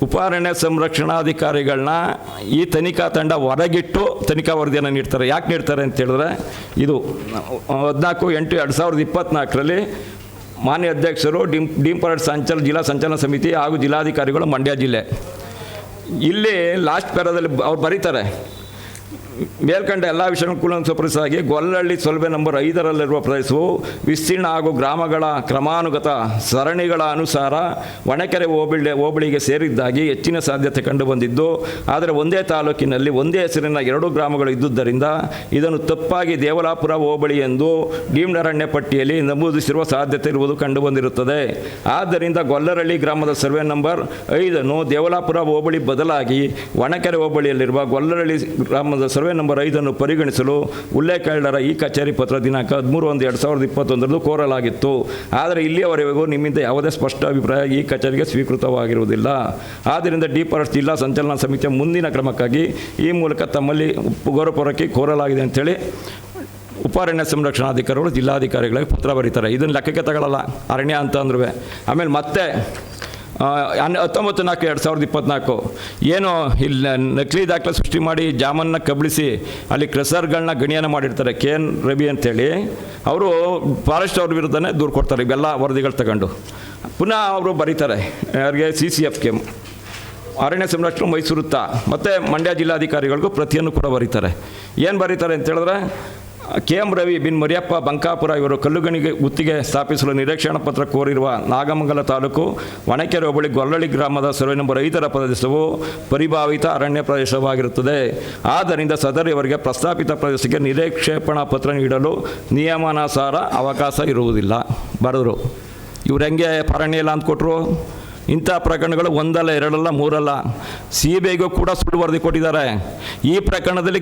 ಉಪಾರಣ್ಯ ಸಂರಕ್ಷಣಾಧಿಕಾರಿಗಳನ್ನ ಈ ತನಿಖಾ ತಂಡ ಹೊರಗಿಟ್ಟು ತನಿಖಾ ವರದಿಯನ್ನು ನೀಡ್ತಾರೆ. ಯಾಕೆ ನೀಡ್ತಾರೆ ಅಂತ ಹೇಳಿದ್ರೆ ಇದು 14/8/2024ರಲ್ಲಿ ಮಾನ್ಯ ಅಧ್ಯಕ್ಷರು ಡೀಮ್ ಫಾರೆಸ್ಟ್ ಜಿಲ್ಲಾ ಸಂಚಾಲನಾ ಸಮಿತಿ ಹಾಗೂ ಜಿಲ್ಲಾಧಿಕಾರಿಗಳು ಮಂಡ್ಯ ಜಿಲ್ಲೆ ಇಲ್ಲಿ ಲಾಸ್ಟ್ ಪ್ಯಾರಾದಲ್ಲಿ ಅವ್ರು ಬರೀತಾರೆ, ಮೇಲ್ಕಂಡ ಎಲ್ಲ ವಿಷಯಗಳು ಕೂಲಂಕುಷವಾಗಿ ಗೊಲ್ಲಳ್ಳಿ ಸರ್ವೆ ನಂಬರ್ 5ರಲ್ಲಿರುವ ಪ್ರದೇಶವು ವಿಸ್ತೀರ್ಣ ಹಾಗೂ ಗ್ರಾಮಗಳ ಕ್ರಮಾನುಗತ ಸರಣಿಗಳ ಅನುಸಾರ ಒಣಕೆರೆ ಹೋಬಳಿಗೆ ಸೇರಿದ್ದಾಗಿ ಹೆಚ್ಚಿನ ಸಾಧ್ಯತೆ ಕಂಡುಬಂದಿದ್ದು, ಆದರೆ ಒಂದೇ ತಾಲೂಕಿನಲ್ಲಿ ಒಂದೇ ಹೆಸರಿನ 2 ಗ್ರಾಮಗಳು ಇದ್ದುದರಿಂದ ಇದನ್ನು ತಪ್ಪಾಗಿ ದೇವಲಾಪುರ ಹೋಬಳಿ ಎಂದು ಡೀಮ್ಡ್ ಅರಣ್ಯ ಪಟ್ಟಿಯಲ್ಲಿ ನಮೂದಿಸಿರುವ ಸಾಧ್ಯತೆ ಇರುವುದು ಕಂಡುಬಂದಿರುತ್ತದೆ. ಆದ್ದರಿಂದ ಗೊಲ್ಲರಳ್ಳಿ ಗ್ರಾಮದ ಸರ್ವೆ ನಂಬರ್ 5ಅನ್ನು ದೇವಲಾಪುರ ಹೋಬಳಿ ಬದಲಾಗಿ ಒಣಕೆರೆ ಹೋಬಳಿಯಲ್ಲಿರುವ ಗೊಲ್ಲರಳ್ಳಿ ಗ್ರಾಮದ ಸರ್ವೆ ನಂಬರ್ 5ಅನ್ನು ಪರಿಗಣಿಸಲು ಉಲ್ಲೇಖೇಳರ ಈ ಕಚೇರಿ ಪತ್ರ ದಿನಾಂಕ 13/1/2021 ಕೋರಲಾಗಿತ್ತು. ಆದರೆ ಇಲ್ಲಿಯವರೆಗೂ ನಿಮ್ಮಿಂದ ಯಾವುದೇ ಸ್ಪಷ್ಟ ಅಭಿಪ್ರಾಯ ಈ ಕಚೇರಿಗೆ ಸ್ವೀಕೃತವಾಗಿರುವುದಿಲ್ಲ. ಆದ್ದರಿಂದ ಡೀಮ್ ಫಾರೆಸ್ಟ್ ಜಿಲ್ಲಾ ಸಂಚಾಲನಾ ಸಮಿತಿಯ ಮುಂದಿನ ಕ್ರಮಕ್ಕಾಗಿ ಈ ಮೂಲಕ ತಮ್ಮಲ್ಲಿ ಗೌರವಪೂರ್ವಕ ಕೋರಲಾಗಿದೆ ಅಂತೇಳಿ ಉಪಾರಣ್ಯ ಸಂರಕ್ಷಣಾಧಿಕಾರಿಗಳು ಜಿಲ್ಲಾಧಿಕಾರಿಗಳಿಗೆ ಪತ್ರ ಬರೀತಾರೆ. ಇದನ್ನು ಲೆಕ್ಕಕ್ಕೆ ತಗೊಳ್ಳಲ್ಲ ಅರಣ್ಯ ಅಂತ ಅಂದ್ರೂ. ಆಮೇಲೆ ಮತ್ತೆ 19/4/2024 ಏನು ಇಲ್ಲಿ ನಕಲಿ ದಾಖಲೆ ಸೃಷ್ಟಿ ಮಾಡಿ ಜಾಮನ್ನ ಕಬಳಿಸಿ ಅಲ್ಲಿ ಕ್ರೆಸರ್ಗಳನ್ನ ಗಣಿಯನ್ನು ಮಾಡಿರ್ತಾರೆ KN ರವಿ ಅಂತೇಳಿ, ಅವರು ಫಾರೆಸ್ಟ್ ಅವ್ರ ವಿರುದ್ಧನೇ ದೂರು ಕೊಡ್ತಾರೆ ಇವೆಲ್ಲ ವರದಿಗಳು ತಗೊಂಡು. ಪುನಃ ಅವರು ಬರೀತಾರೆ ಯಾರಿಗೆ CCFಗೆ ಅರಣ್ಯ ಸಂರಕ್ಷಣೆ ಮೈಸೂರು ಮತ್ತು ಮಂಡ್ಯ ಜಿಲ್ಲಾಧಿಕಾರಿಗಳಿಗೂ ಪ್ರತಿಯನ್ನು ಕೂಡ ಬರೀತಾರೆ. ಏನು ಬರೀತಾರೆ ಅಂತ ಹೇಳಿದ್ರೆ KM ರವಿ ಬಿನ್ ಮರಿಯಪ್ಪ ಬಂಕಾಪುರ ಇವರು ಕಲ್ಲುಗಣಿಗೆ ಗುತ್ತಿಗೆ ಸ್ಥಾಪಿಸಲು ನಿರೀಕ್ಷಣಾ ಪತ್ರ ಕೋರಿರುವ ನಾಗಮಂಗಲ ತಾಲೂಕು ಒಣಕೆರೆ ಹೋಬಳಿ ಗೊಲ್ಲಳ್ಳಿ ಗ್ರಾಮದ ಸರ್ವೆ ನಂಬರ್ 5ರ ಪ್ರದೇಶವು ಪರಿಭಾವಿತ ಅರಣ್ಯ ಪ್ರದೇಶವಾಗಿರುತ್ತದೆ. ಆದ್ದರಿಂದ ಸದರಿಯವರಿಗೆ ಪ್ರಸ್ತಾಪಿತ ಪ್ರದೇಶಕ್ಕೆ ನಿರೀಕ್ಷೇಪಣಾ ಪತ್ರ ನೀಡಲು ನಿಯಮಾನುಸಾರ ಅವಕಾಶ ಇರುವುದಿಲ್ಲ ಬರೆದರು. ಇವ್ರು ಹೆಂಗೆ ಅರಣ್ಯ ಇಲ್ಲ ಅಂತ ಕೊಟ್ಟರು? ಇಂಥ ಪ್ರಕರಣಗಳು 1 ಅಲ್ಲ 2 ಅಲ್ಲ 3 ಅಲ್ಲ, CBIಗೂ ಕೂಡ ಸುಳ್ಳು ವರದಿ ಕೊಟ್ಟಿದ್ದಾರೆ. ಈ ಪ್ರಕರಣದಲ್ಲಿ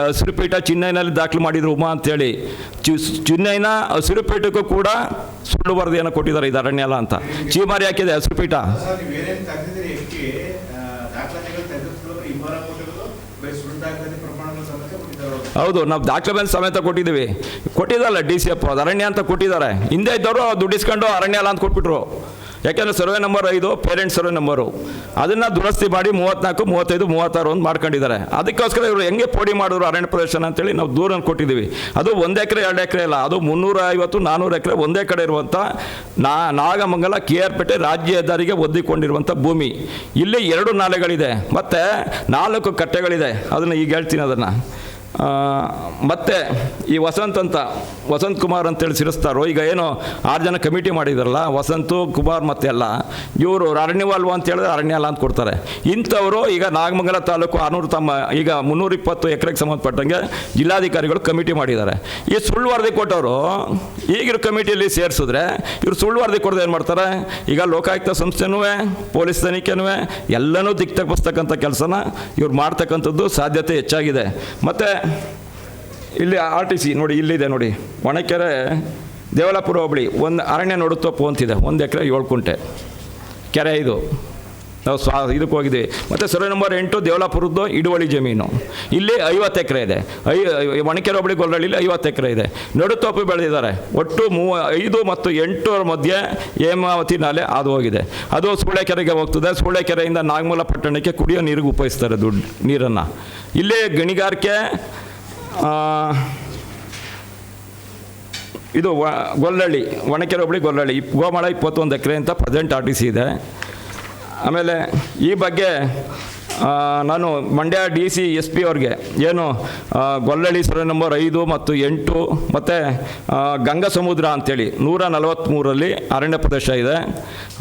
ಹಸಿರುಪೀಠ ಚೆನ್ನೈನಲ್ಲಿ ದಾಖಲು ಮಾಡಿದರು ಉಮಾ ಅಂತೇಳಿ, ಚೆನ್ನೈನ ಹಸಿರುಪೀಠಕ್ಕೂ ಕೂಡ ಸುಳ್ಳು ವರದಿಯನ್ನು ಕೊಟ್ಟಿದ್ದಾರೆ ಇದು ಅರಣ್ಯ ಅಲ್ಲ ಅಂತ. ಚೀಮಾರಿ ಹಾಕಿದೆ ಹಸಿರುಪೀಠ. ಹೌದು, ನಾವು ದಾಖಲೆ ಸಮೇತ ಕೊಟ್ಟಿದ್ದಾರಲ್ಲ DCF ಅದು ಅರಣ್ಯ ಅಂತ ಕೊಟ್ಟಿದ್ದಾರೆ. ಹಿಂದೆ ಇದ್ದವರು ದುಡ್ಡಿಸ್ಕೊಂಡು ಅರಣ್ಯ ಅಲ್ಲ ಅಂತ ಕೊಟ್ಬಿಟ್ರು. ಯಾಕೆಂದರೆ survey number 5 parent survey number, ಅದನ್ನು ದುರಸ್ತಿ ಮಾಡಿ 34, 35, 36 ಒಂದು ಮಾಡ್ಕೊಂಡಿದ್ದಾರೆ. ಅದಕ್ಕೋಸ್ಕರ ಇವರು ಹೆಂಗೆ ಪೋಡಿ ಮಾಡಿದ್ರು ಅರಣ್ಯ ಪ್ರದೇಶ ಅಂತೇಳಿ ನಾವು ದೂರನ್ನು ಕೊಟ್ಟಿದ್ದೀವಿ. ಅದು 1 ಎಕರೆ 2 ಎಕರೆ ಇಲ್ಲ, ಅದು 350, 400 ಎಕರೆ ಒಂದೇ ಕಡೆ ಇರುವಂಥ ನಾಗಮಂಗಲ KR ಪೇಟೆ ರಾಜ್ಯ ಹೆದ್ದಾರಿಗೆ ಒದ್ದಿಕೊಂಡಿರುವಂಥ ಭೂಮಿ. ಇಲ್ಲಿ 2 ನಾಲೆಗಳಿದೆ ಮತ್ತು 4 ಕಟ್ಟೆಗಳಿದೆ. ಅದನ್ನು ಈಗ ಹೇಳ್ತೀನಿ ಅದನ್ನು. ಮತ್ತು ಈ ವಸಂತ್ ಕುಮಾರ್ ಅಂತೇಳಿ ಸಿರಿಸ್ತಾರೋ, ಈಗ ಏನು 6 ಜನ ಕಮಿಟಿ ಮಾಡಿದಾರಲ್ಲ, ವಸಂತು ಕುಮಾರ್ ಮತ್ತು ಎಲ್ಲ ಇವರು ಅರಣ್ಯವಲ್ವ ಅಂತ ಹೇಳಿದ್ರೆ ಅರಣ್ಯ ಅಲ್ಲ ಅಂತ ಕೊಡ್ತಾರೆ. ಇಂಥವರು ಈಗ ನಾಗಮಂಗಲ ತಾಲೂಕು 600 ಈಗ 320 ಎಕರೆಗೆ ಸಂಬಂಧಪಟ್ಟಂಗೆ ಜಿಲ್ಲಾಧಿಕಾರಿಗಳು ಕಮಿಟಿ ಮಾಡಿದ್ದಾರೆ. ಈ ಸುಳ್ಳು ವರದಿ ಕೊಟ್ಟವರು ಈಗಿರೋ ಕಮಿಟಿಯಲ್ಲಿ ಸೇರಿಸಿದ್ರೆ ಇವರು ಸುಳ್ಳು ವರದಿ ಕೊಡೋದು ಏನು ಮಾಡ್ತಾರೆ? ಈಗ ಲೋಕಾಯುಕ್ತ ಸಂಸ್ಥೆನೂ ಪೊಲೀಸ್ ತನಿಖೆನೂ ಎಲ್ಲನೂ ದಿಕ್ಕು ತಪ್ಪಿಸ್ತಕ್ಕಂಥ ಕೆಲಸನ ಇವ್ರು ಮಾಡ್ತಕ್ಕಂಥದ್ದು ಸಾಧ್ಯತೆ ಹೆಚ್ಚಾಗಿದೆ. ಮತ್ತು ಇಲ್ಲಿ RTC ನೋಡಿ, ಇಲ್ಲಿದೆ ನೋಡಿ, ಒಣಕೆರೆ ದೇವಲಾಪುರ ಹೋಬಳಿ ಒಂದು ಅರಣ್ಯ ನೋಡುತ್ತಪ್ಪು ಅಂತಿದೆ, 1 ಎಕರೆ 7 ಕುಂಟೆ ಕೆರೆ. ಇದು ನಾವು ಇದಕ್ಕೆ ಹೋಗಿದ್ದೀವಿ. ಮತ್ತು ಸರ್ವೆ ನಂಬರ್ 8 ದೇವಲಾಪುರದ್ದು ಹಿಡುವಳಿ ಜಮೀನು, ಇಲ್ಲಿ 50 ಎಕರೆ ಇದೆ. ಒಣಕೆರೆ ಹೋಬಳಿ ಗೊಲ್ಲಹಳ್ಳಿಲಿ 50 ಎಕರೆ ಇದೆ. ನಡುತೋಪು ಬೆಳೆದಿದ್ದಾರೆ. ಒಟ್ಟು 5 ಮತ್ತು 8 ಮಧ್ಯೆ ಹೇಮಾವತಿ ನಾಲೆ ಹಾದು ಹೋಗಿದೆ. ಅದು ಸೂಳೆಕೆರೆಗೆ ಹೋಗ್ತದೆ. ಸೂಳೆಕೆರೆಯಿಂದ ನಾಗಮಂಗಲ ಪಟ್ಟಣಕ್ಕೆ ಕುಡಿಯೋ ನೀರಿಗೆ ಉಪಯೋಗಿಸ್ತಾರೆ ನೀರನ್ನು. ಇಲ್ಲೇ ಗಣಿಗಾರಿಕೆ, ಇದು ಗೊಲ್ಲಹಳ್ಳಿ, ಒಣಕೆರೆ ಹೋಬಳಿ ಗೊಲ್ಲಹಳ್ಳಿ ಗೋಮಾಳ 21 ಎಕರೆ ಅಂತ ಪ್ರೆಸೆಂಟ್ RTC ಇದೆ. ಆಮೇಲೆ ಈ ಬಗ್ಗೆ ನಾನು ಮಂಡ್ಯ DC SP ಅವ್ರಿಗೆ ಏನು ಗೊಲ್ಲಹಳ್ಳಿ ಸರ್ವೆ ನಂಬರ್ 5 ಮತ್ತು 8 ಮತ್ತು ಗಂಗಾ ಸಮುದ್ರ ಅಂಥೇಳಿ 143ರಲ್ಲಿ ಅರಣ್ಯ ಪ್ರದೇಶ ಇದೆ,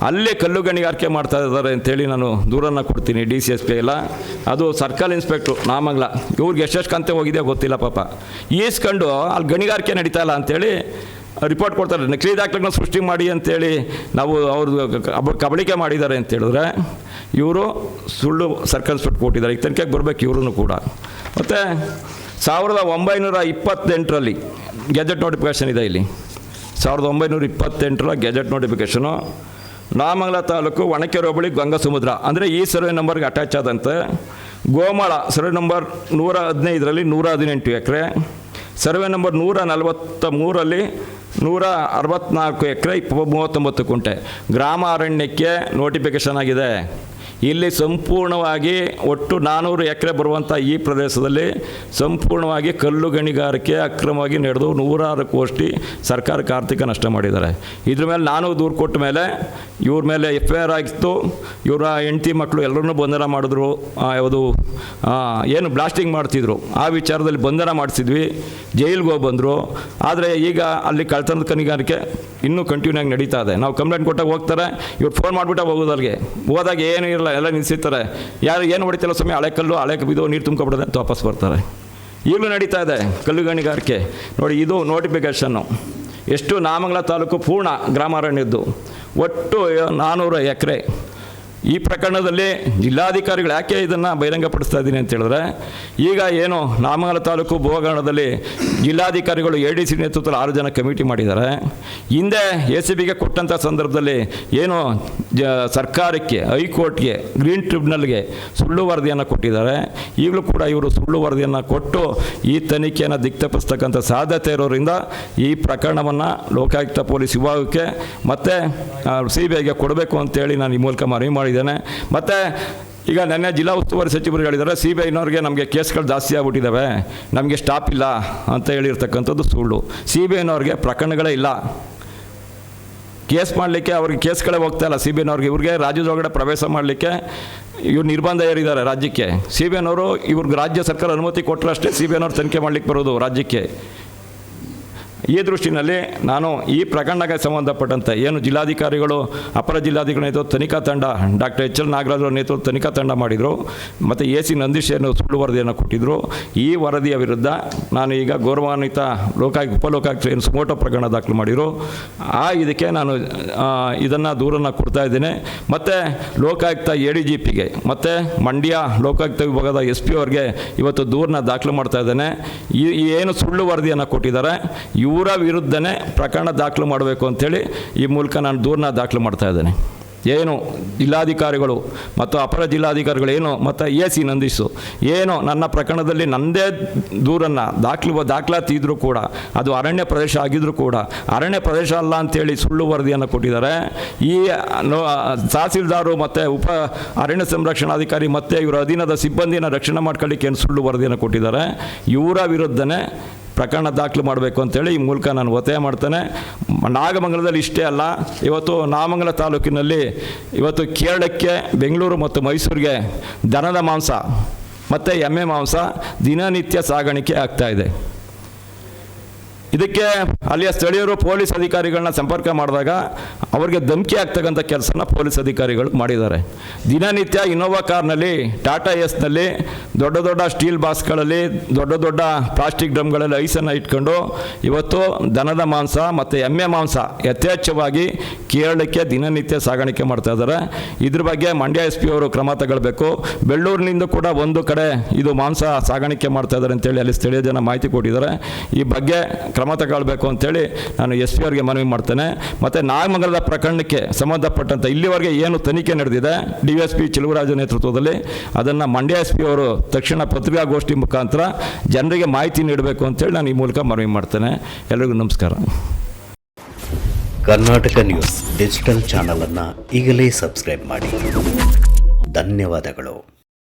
ಅಲ್ಲೇ ಕಲ್ಲು ಗಣಿಗಾರಿಕೆ ಮಾಡ್ತಾ ಇದ್ದಾರೆ ಅಂತೇಳಿ ನಾನು ದೂರನ್ನು ಕೊಡ್ತೀನಿ DC SP ಎಲ್ಲ. ಅದು ಸರ್ಕಲ್ ಇನ್ಸ್ಪೆಕ್ಟ್ರು ನಾಗಮಂಗಲ, ಇವ್ರಿಗೆ ಎಷ್ಟು ಕಂತೆ ಹೋಗಿದೆಯೋ ಗೊತ್ತಿಲ್ಲ ಪಾಪ. ಈಸ್ಕೊಂಡು ಅಲ್ಲಿ ಗಣಿಗಾರಿಕೆ ನಡೀತಾ ಇಲ್ಲ ಅಂಥೇಳಿ ರಿಪೋರ್ಟ್ ಕೊಡ್ತಾರೆ. ನಕಲಿ ದಾಖಲೆಗಳನ್ನ ಸೃಷ್ಟಿ ಮಾಡಿ ಅಂತೇಳಿ ನಾವು ಅವ್ರದ್ದು ಕಬಳಿಕೆ ಮಾಡಿದ್ದಾರೆ ಅಂತ ಹೇಳಿದ್ರೆ ಇವರು ಸುಳ್ಳು ಸರ್ಕಲ್ ಇನ್ಸ್ಪೆಕ್ಟ್ ಕೊಟ್ಟಿದ್ದಾರೆ. ಈಗ ತನಿಖೆಗೆ ಬರಬೇಕು ಇವ್ರೂ ಕೂಡ. ಮತ್ತು 1928ರಲ್ಲಿ ಗೆಜೆಟ್ ನೋಟಿಫಿಕೇಷನ್ ಇದೆ. ಇಲ್ಲಿ 1928ರ ಗೆಜೆಟ್ ನೋಟಿಫಿಕೇಷನು ನಾಗಮಂಗಲ ತಾಲೂಕು ಒಣಕೆರೆ ಹೋಬಳಿ ಗಂಗಾ ಸಮುದ್ರ ಅಂದರೆ ಈ ಸರ್ವೆ ನಂಬರ್ಗೆ ಅಟ್ಯಾಚ್ ಆದಂತೆ ಗೋಮಾಳ ಸರ್ವೆ ನಂಬರ್ 115ರಲ್ಲಿ 118 ಎಕರೆ, ಸರ್ವೆ ನಂಬರ್ 143ರಲ್ಲಿ 164 ಎಕರೆ 39 ಕುಂಟೆ ಗ್ರಾಮ ಅರಣ್ಯಕ್ಕೆ ನೋಟಿಫಿಕೇಷನ್ ಆಗಿದೆ. ಇಲ್ಲಿ ಸಂಪೂರ್ಣವಾಗಿ ಒಟ್ಟು 400 ಎಕರೆ ಬರುವಂಥ ಈ ಪ್ರದೇಶದಲ್ಲಿ ಸಂಪೂರ್ಣವಾಗಿ ಕಲ್ಲು ಗಣಿಗಾರಿಕೆ ಅಕ್ರಮವಾಗಿ ನಡೆದು 106 ಕೋಟಿ ಸರ್ಕಾರಕ್ಕೆ ಆರ್ಥಿಕ ನಷ್ಟ ಮಾಡಿದ್ದಾರೆ. ಇದ್ರ ಮೇಲೆ ನಾನು ದೂರು ಕೊಟ್ಟ ಮೇಲೆ ಇವ್ರ ಮೇಲೆ FIR ಆಗಿತ್ತು. ಇವರ ಹೆಂಡತಿ ಮಕ್ಕಳು ಎಲ್ಲರನ್ನೂ ಬಂಧನ ಮಾಡಿದ್ರು. ಯಾವುದು ಏನು ಬ್ಲಾಸ್ಟಿಂಗ್ ಮಾಡ್ತಿದ್ರು ಆ ವಿಚಾರದಲ್ಲಿ ಬಂಧನ ಮಾಡಿಸಿದ್ವಿ, ಜೈಲಿಗೆ ಹೋಗಿ ಬಂದರು. ಆದರೆ ಈಗ ಅಲ್ಲಿ ಕಳ್ತನದ ಗಣಿಗಾರಿಕೆ ಇನ್ನೂ ಕಂಟಿನ್ಯೂ ಆಗಿ ನಡೀತಾ ಇದೆ. ನಾವು ಕಂಪ್ಲೇಂಟ್ ಕೊಟ್ಟಾಗ ಹೋಗ್ತಾರೆ, ಇವ್ರು ಫೋನ್ ಮಾಡಿಬಿಟ್ಟಾಗ ಹೋಗೋದು. ಅಲ್ಲಿಗೆ ಹೋದಾಗ ಏನೂ ಇರಲ್ಲ, ಎಲ್ಲ ನಿಲ್ಲಿಸಿರ್ತಾರೆ. ಯಾರು ಏನು ಹೊಡಿತಿಲ್ಲ ಸ್ವಾಮಿ, ಹಳೆ ಕಲ್ಲು ಹಳೆ ಬಿದ್ದು ನೀರು ತುಂಬ್ಕೊಬಿಡೋದೆ ಅಂತ ವಾಪಸ್ ಬರ್ತಾರೆ. ಈಗಲೂ ನಡೀತಾ ಇದೆ ಕಲ್ಲು ಗಣಿಗಾರಿಕೆ. ನೋಡಿ, ಇದು ನೋಟಿಫಿಕೇಷನ್ನು ಎಷ್ಟು ನಾಗಮಂಗಲ ತಾಲೂಕು ಪೂರ್ಣ ಗ್ರಾಮಾರಣ್ಯದ್ದು ಒಟ್ಟು 400 ಎಕರೆ. ಈ ಪ್ರಕರಣದಲ್ಲಿ ಜಿಲ್ಲಾಧಿಕಾರಿಗಳು ಯಾಕೆ ಇದನ್ನು ಬಹಿರಂಗಪಡಿಸ್ತಾ ಇದ್ದೀನಿ ಅಂತ ಹೇಳಿದ್ರೆ, ಈಗ ಏನು ನಾಗಮಂಗಲ ತಾಲೂಕು ಭೂಹಗರಣದಲ್ಲಿ ಜಿಲ್ಲಾಧಿಕಾರಿಗಳು ADC ನೇತೃತ್ವದಲ್ಲಿ 6 ಜನ ಕಮಿಟಿ ಮಾಡಿದ್ದಾರೆ. ಹಿಂದೆ ACBಗೆ ಕೊಟ್ಟಂಥ ಸಂದರ್ಭದಲ್ಲಿ ಏನು ಸರ್ಕಾರಕ್ಕೆ, ಹೈಕೋರ್ಟ್ಗೆ, ಗ್ರೀನ್ ಟ್ರಿಬ್ಯುನಲ್ಗೆ ಸುಳ್ಳು ವರದಿಯನ್ನು ಕೊಟ್ಟಿದ್ದಾರೆ. ಈಗಲೂ ಕೂಡ ಇವರು ಸುಳ್ಳು ವರದಿಯನ್ನು ಕೊಟ್ಟು ಈ ತನಿಖೆಯನ್ನು ದಿಕ್ತಪ್ಪಿಸ್ತಕ್ಕಂಥ ಸಾಧ್ಯತೆ ಇರೋದ್ರಿಂದ ಈ ಪ್ರಕರಣವನ್ನು ಲೋಕಾಯುಕ್ತ ಪೊಲೀಸ್ ವಿಭಾಗಕ್ಕೆ ಮತ್ತು CBIಗೆ ಕೊಡಬೇಕು ಅಂತೇಳಿ ನಾನು ಈ ಮೂಲಕ ಮನವಿ ಮಾಡಿದ್ದೇನೆ. ಮತ್ತು ಈಗ ನೆನ್ನೆ ಜಿಲ್ಲಾ ಉಸ್ತುವಾರಿ ಸಚಿವರು ಹೇಳಿದ್ದಾರೆ, CBIನವ್ರಿಗೆ ನಮಗೆ ಕೇಸ್ಗಳು ಜಾಸ್ತಿ ಆಗ್ಬಿಟ್ಟಿದ್ದಾವೆ, ನಮಗೆ ಸ್ಟಾಪ್ ಇಲ್ಲ ಅಂತ ಹೇಳಿರ್ತಕ್ಕಂಥದ್ದು ಸುಳ್ಳು. CBIನವ್ರಿಗೆ ಪ್ರಕರಣಗಳೇ ಇಲ್ಲ, ಕೇಸ್ ಮಾಡಲಿಕ್ಕೆ ಅವ್ರಿಗೆ ಕೇಸ್ಗಳೇ ಹೋಗ್ತಾ ಇಲ್ಲ. CBIನವ್ರಿಗೆ ಇವ್ರಿಗೆ ರಾಜ್ಯದೊಳಗಡೆ ಪ್ರವೇಶ ಮಾಡಲಿಕ್ಕೆ ಇವ್ರು ನಿರ್ಬಂಧ ಏರಿದ್ದಾರೆ ರಾಜ್ಯಕ್ಕೆ. CBIನವರು ಇವ್ರಿಗೆ ರಾಜ್ಯ ಸರ್ಕಾರ ಅನುಮತಿ ಕೊಟ್ಟರೆ ಅಷ್ಟೇ CBIನವ್ರು ತನಿಖೆ ಮಾಡಲಿಕ್ಕೆ ಬರೋದು ರಾಜ್ಯಕ್ಕೆ. ಈ ದೃಷ್ಟಿನಲ್ಲಿ ನಾನು ಈ ಪ್ರಕರಣಕ್ಕೆ ಸಂಬಂಧಪಟ್ಟಂತೆ ಏನು ಜಿಲ್ಲಾಧಿಕಾರಿಗಳು, ಅಪರ ಜಿಲ್ಲಾಧಿಕಾರಿ ನೇತೃತ್ವ ತನಿಖಾ ತಂಡ, ಡಾಕ್ಟರ್ HL ನಾಗರಾಜ್ ಅವರ ನೇತೃತ್ವ ತನಿಖಾ ತಂಡ ಮಾಡಿದರು ಮತ್ತು AC ನಂದೀಶ್ ಏನು ಸುಳ್ಳು ವರದಿಯನ್ನು ಕೊಟ್ಟಿದ್ದರು. ಈ ವರದಿಯ ವಿರುದ್ಧ ನಾನು ಈಗ ಗೌರವಾನ್ವಿತ ಉಪಲೋಕಾಯುಕ್ತ ಏನು ಸುಮೋಟೋ ಪ್ರಕರಣ ದಾಖಲು ಮಾಡಿದರು. ಇದಕ್ಕೆ ನಾನು ಇದನ್ನು ದೂರನ್ನು ಕೊಡ್ತಾ ಇದ್ದೇನೆ. ಮತ್ತು ಲೋಕಾಯುಕ್ತ ADGPಗೆ ಮತ್ತು ಮಂಡ್ಯ ಲೋಕಾಯುಕ್ತ ವಿಭಾಗದ SP ಅವ್ರಿಗೆ ಇವತ್ತು ದೂರನ್ನ ದಾಖಲು ಮಾಡ್ತಾ ಇದ್ದೇನೆ. ಏನು ಸುಳ್ಳು ವರದಿಯನ್ನು ಕೊಟ್ಟಿದ್ದಾರೆ ಇವರ ವಿರುದ್ಧನೇ ಪ್ರಕರಣ ದಾಖಲು ಮಾಡಬೇಕು ಅಂಥೇಳಿ ಈ ಮೂಲಕ ನಾನು ದೂರನ್ನ ದಾಖಲು ಮಾಡ್ತಾ ಇದ್ದೇನೆ. ಏನು ಜಿಲ್ಲಾಧಿಕಾರಿಗಳು ಮತ್ತು ಅಪರ ಜಿಲ್ಲಾಧಿಕಾರಿಗಳು ಏನು ಮತ್ತು AC ನಂದೀಶು ಏನು ನನ್ನ ಪ್ರಕರಣದಲ್ಲಿ ನನ್ನದೇ ದೂರನ್ನು ದಾಖಲಾತಿ ಇದ್ದರೂ ಕೂಡ ಅದು ಅರಣ್ಯ ಪ್ರದೇಶ ಆಗಿದ್ದರೂ ಕೂಡ ಅರಣ್ಯ ಪ್ರದೇಶ ಅಲ್ಲ ಅಂತೇಳಿ ಸುಳ್ಳು ವರದಿಯನ್ನು ಕೊಟ್ಟಿದ್ದಾರೆ. ಈ ತಹಸೀಲ್ದಾರು ಮತ್ತು ಉಪ ಅರಣ್ಯ ಸಂರಕ್ಷಣಾಧಿಕಾರಿ ಮತ್ತು ಇವರ ಅಧೀನದ ಸಿಬ್ಬಂದಿಯನ್ನು ರಕ್ಷಣೆ ಮಾಡ್ಕೊಳ್ಳಿಕ್ಕೆ ಏನು ಸುಳ್ಳು ವರದಿಯನ್ನು ಕೊಟ್ಟಿದ್ದಾರೆ. ಇವರ ವಿರುದ್ಧನೇ ಪ್ರಕರಣ ದಾಖಲು ಮಾಡಬೇಕು ಅಂತೇಳಿ ಈ ಮೂಲಕ ನಾನು ಒತ್ತಾಯ ಮಾಡ್ತೇನೆ. ನಾಗಮಂಗಲದಲ್ಲಿ ಇಷ್ಟೇ ಅಲ್ಲ, ಇವತ್ತು ನಾಗಮಂಗಲ ತಾಲೂಕಿನಲ್ಲಿ ಇವತ್ತು ಕೇರಳಕ್ಕೆ, ಬೆಂಗಳೂರು ಮತ್ತು ಮೈಸೂರಿಗೆ ದನದ ಮಾಂಸ ಮತ್ತು ಎಮ್ಮೆ ಮಾಂಸ ದಿನನಿತ್ಯ ಸಾಗಾಣಿಕೆ ಆಗ್ತಾಯಿದೆ. ಇದಕ್ಕೆ ಅಲ್ಲಿಯ ಸ್ಥಳೀಯರು ಪೊಲೀಸ್ ಅಧಿಕಾರಿಗಳನ್ನ ಸಂಪರ್ಕ ಮಾಡಿದಾಗ ಅವರಿಗೆ ಧಮಕಿ ಆಗ್ತಕ್ಕಂಥ ಕೆಲಸನ ಪೊಲೀಸ್ ಅಧಿಕಾರಿಗಳು ಮಾಡಿದ್ದಾರೆ. ದಿನನಿತ್ಯ ಇನೋವಾ ಕಾರ್ನಲ್ಲಿ, ಟಾಟಾ ಎಸ್ನಲ್ಲಿ, ದೊಡ್ಡ ದೊಡ್ಡ ಸ್ಟೀಲ್ ಬಾಕ್ಸ್ಗಳಲ್ಲಿ, ದೊಡ್ಡ ದೊಡ್ಡ ಪ್ಲಾಸ್ಟಿಕ್ ಡ್ರಮ್ಗಳಲ್ಲಿ ಐಸನ್ನು ಇಟ್ಕೊಂಡು ಇವತ್ತು ದನದ ಮಾಂಸ ಮತ್ತು ಎಮ್ಮೆ ಮಾಂಸ ಯಥೇಚ್ಛವಾಗಿ ಕೇರಳಕ್ಕೆ ದಿನನಿತ್ಯ ಸಾಗಾಣಿಕೆ ಮಾಡ್ತಾ ಇದ್ದಾರೆ. ಇದ್ರ ಬಗ್ಗೆ ಮಂಡ್ಯ SP ಅವರು ಕ್ರಮ ತಗೊಳ್ಬೇಕು. ಬೆಳ್ಳೂರಿನಿಂದ ಕೂಡ ಒಂದು ಕಡೆ ಇದು ಮಾಂಸ ಸಾಗಾಣಿಕೆ ಮಾಡ್ತಾ ಇದ್ದಾರೆ ಅಂತೇಳಿ ಅಲ್ಲಿ ಸ್ಥಳೀಯ ಜನ ಮಾಹಿತಿ ಕೊಟ್ಟಿದ್ದಾರೆ. ಈ ಬಗ್ಗೆ ಕ್ರಮ ತಗೊಳ್ಬೇಕು ಅಂತೇಳಿ ನಾನು SP ಅವರಿಗೆ ಮನವಿ ಮಾಡ್ತೇನೆ. ಮತ್ತು ನಾಗಮಂಗಲದ ಪ್ರಕರಣಕ್ಕೆ ಸಂಬಂಧಪಟ್ಟಂತೆ ಇಲ್ಲಿವರೆಗೆ ಏನು ತನಿಖೆ ನಡೆದಿದೆ DSP ಚೆಲುವರಾಜು ನೇತೃತ್ವದಲ್ಲಿ, ಅದನ್ನು ಮಂಡ್ಯ SP ಅವರು ತಕ್ಷಣ ಪತ್ರಿಕಾಗೋಷ್ಠಿ ಮುಖಾಂತರ ಜನರಿಗೆ ಮಾಹಿತಿ ನೀಡಬೇಕು ಅಂತೇಳಿ ನಾನು ಈ ಮೂಲಕ ಮನವಿ ಮಾಡ್ತೇನೆ. ಎಲ್ಲರಿಗೂ ನಮಸ್ಕಾರ. ಕರ್ನಾಟಕ ನ್ಯೂಸ್ ಡಿಜಿಟಲ್ ಚಾನಲನ್ನು ಈಗಲೇ ಸಬ್ಸ್ಕ್ರೈಬ್ ಮಾಡಿ. ಧನ್ಯವಾದಗಳು.